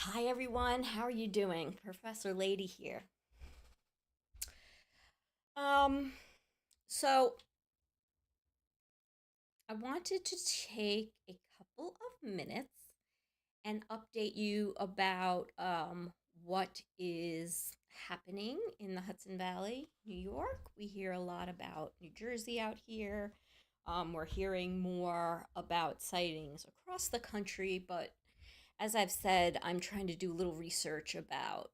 Hi everyone, how are you doing? Professor Lady here. Um, so I wanted to take a couple of minutes and update you about what is happening in the Hudson Valley, New York. We hear a lot about New Jersey out here. We're hearing more about sightings across the country, but as I've said, I'm trying to do a little research about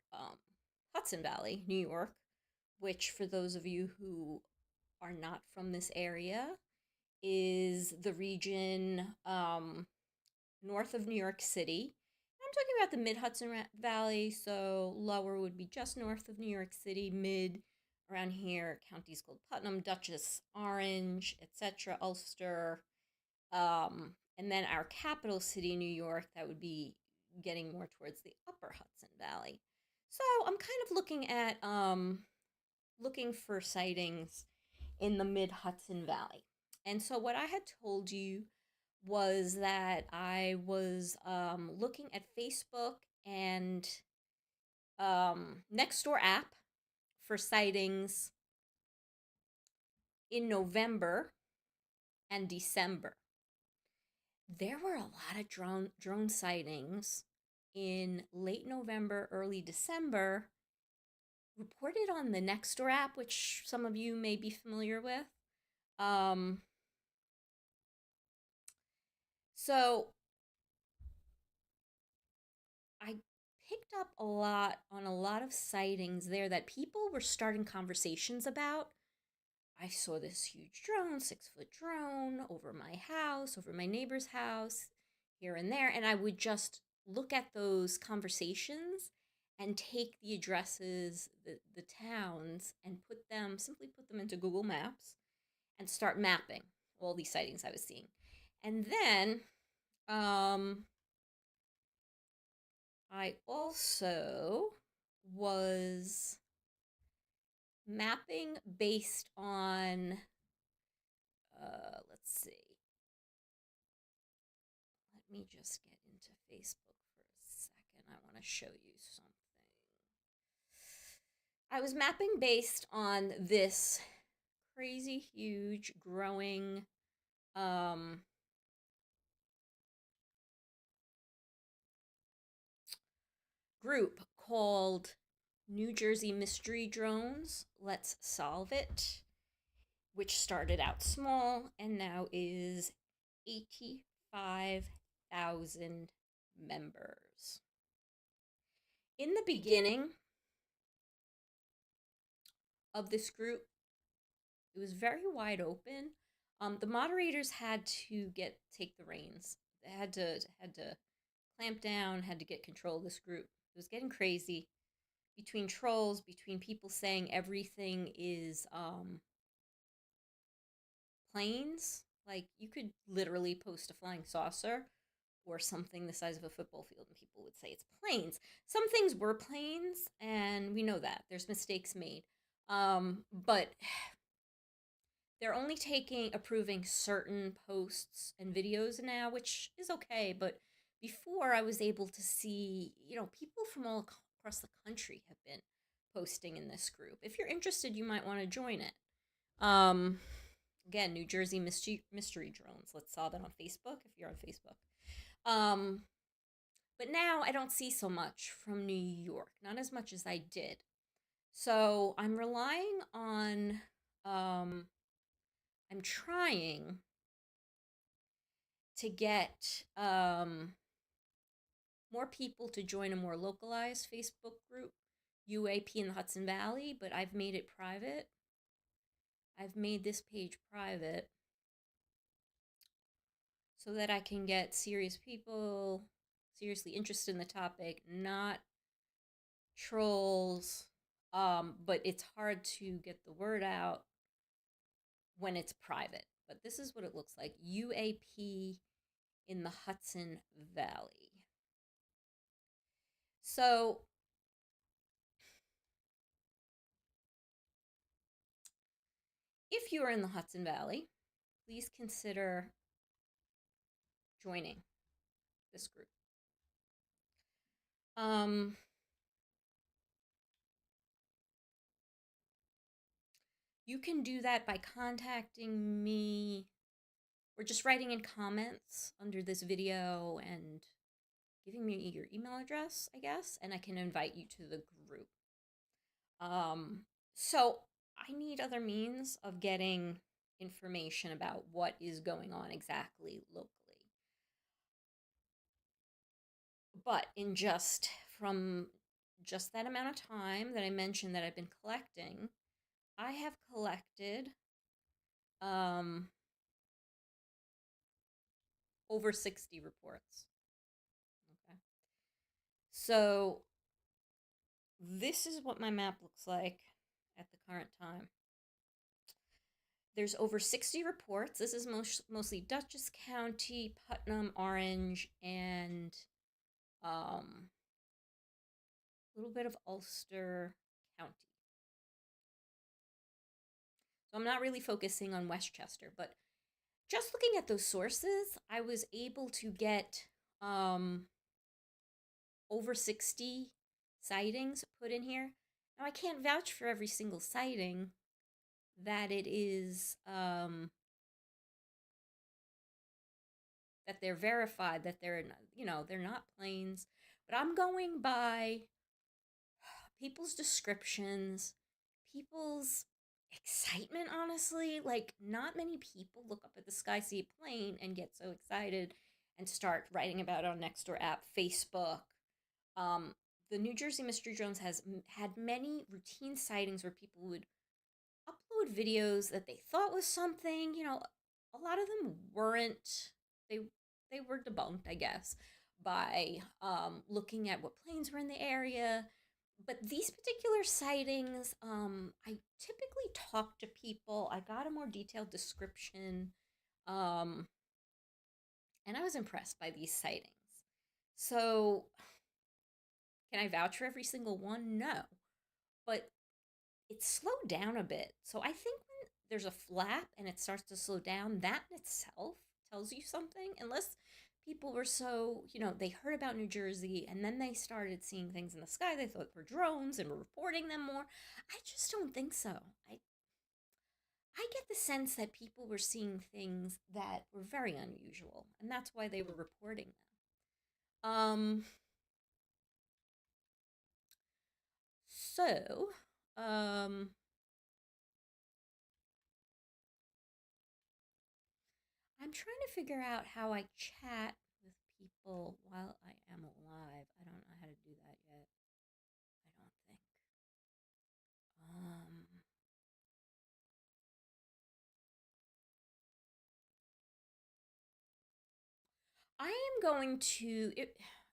Hudson Valley, New York, which, for those of you who are not from this area, is the region north of New York City. I'm talking about the mid Hudson Valley, so lower would be just north of New York City, mid around here, counties called Putnam, Dutchess, Orange, etc., Ulster, and then our capital city, New York, that would be getting more towards the upper Hudson Valley. So I'm kind of looking for sightings in the mid Hudson Valley. And so what I had told you was that I was looking at Facebook and Nextdoor app for sightings in November and December. There were a lot of drone sightings in late November, early December, reported on the Nextdoor app, which some of you may be familiar with. Um, so I picked up a lot of sightings there that people were starting conversations about. I saw this huge drone, 6 foot drone over my house, over my neighbor's house, here and there. And I would just look at those conversations and take the addresses, the towns, and simply put them into Google Maps and start mapping all these sightings I was seeing. And then um, I also was mapping based on, let's see, let me just get into Facebook for a second. I want to show you something. I was mapping based on this crazy, huge, growing um, group called New Jersey Mystery Drones. Let's solve it, which started out small and now is 85,000 members. In the beginning of this group, it was very wide open. The moderators had to take the reins. They had to clamp down, had to get control of this group. It was getting crazy between trolls, between people saying everything is planes. Like, you could literally post a flying saucer or something the size of a football field, and people would say it's planes. Some things were planes, and we know that. There's mistakes made. But they're only approving certain posts and videos now, which is okay. But before, I was able to see, people from all across the country have been posting in this group. If you're interested, you might want to join it. Um, Again, New Jersey Mystery Drones. Let's solve it on Facebook if you're on Facebook. Um, but now I don't see so much from New York, not as much as I did. So I'm relying on, I'm trying to get more people to join a more localized Facebook group, UAP in the Hudson Valley, but I've made it private. I've made this page private so that I can get serious people seriously interested in the topic, not trolls. But it's hard to get the word out when it's private. But this is what it looks like: UAP in the Hudson Valley. So if you are in the Hudson Valley, please consider joining this group. Um, you can do that by contacting me or just writing in comments under this video and giving me your email address, I guess, and I can invite you to the group. Um, so I need other means of getting information about what is going on exactly locally. But in just from just that amount of time that I mentioned that I've been collecting, I have collected um, over 60 reports. Okay. So this is what my map looks like at the current time. There's over 60 reports. This is mostly Dutchess County, Putnam, Orange, and a little bit of Ulster County. So I'm not really focusing on Westchester, but just looking at those sources, I was able to get um, over 60 sightings put in here. Now, I can't vouch for every single sighting that it is, that they're verified, that they're, they're not planes. But I'm going by people's descriptions, people's excitement, honestly. Like, not many people look up at the sky, see a plane, and get so excited and start writing about it on Nextdoor app, Facebook. Um, the New Jersey Mystery Drones has had many routine sightings where people would upload videos that they thought was something. A lot of them weren't. They they were debunked, I guess, by looking at what planes were in the area. But these particular sightings, I typically talk to people. I got a more detailed description, um, and I was impressed by these sightings. So, can I vouch for every single one? No, but it's slowed down a bit. So I think when there's a flap and it starts to slow down, that in itself tells you something. Unless people were so, they heard about New Jersey and then they started seeing things in the sky they thought were drones and were reporting them more. I just don't think so. I get the sense that people were seeing things that were very unusual, and that's why they were reporting them. So, um, I'm trying to figure out how I chat with people while I am alive. I don't know how to do that yet. I don't think. Um, I am going to,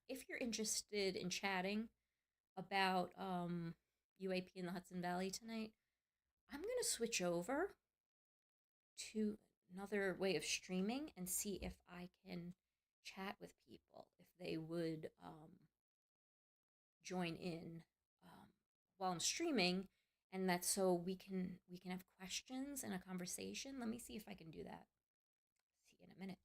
if you're interested in chatting about UAP in the Hudson Valley tonight, I'm going to switch over to another way of streaming and see if I can chat with people, if they would join in while I'm streaming, and that's so we can have questions and a conversation. Let me see if I can do that. See you in a minute.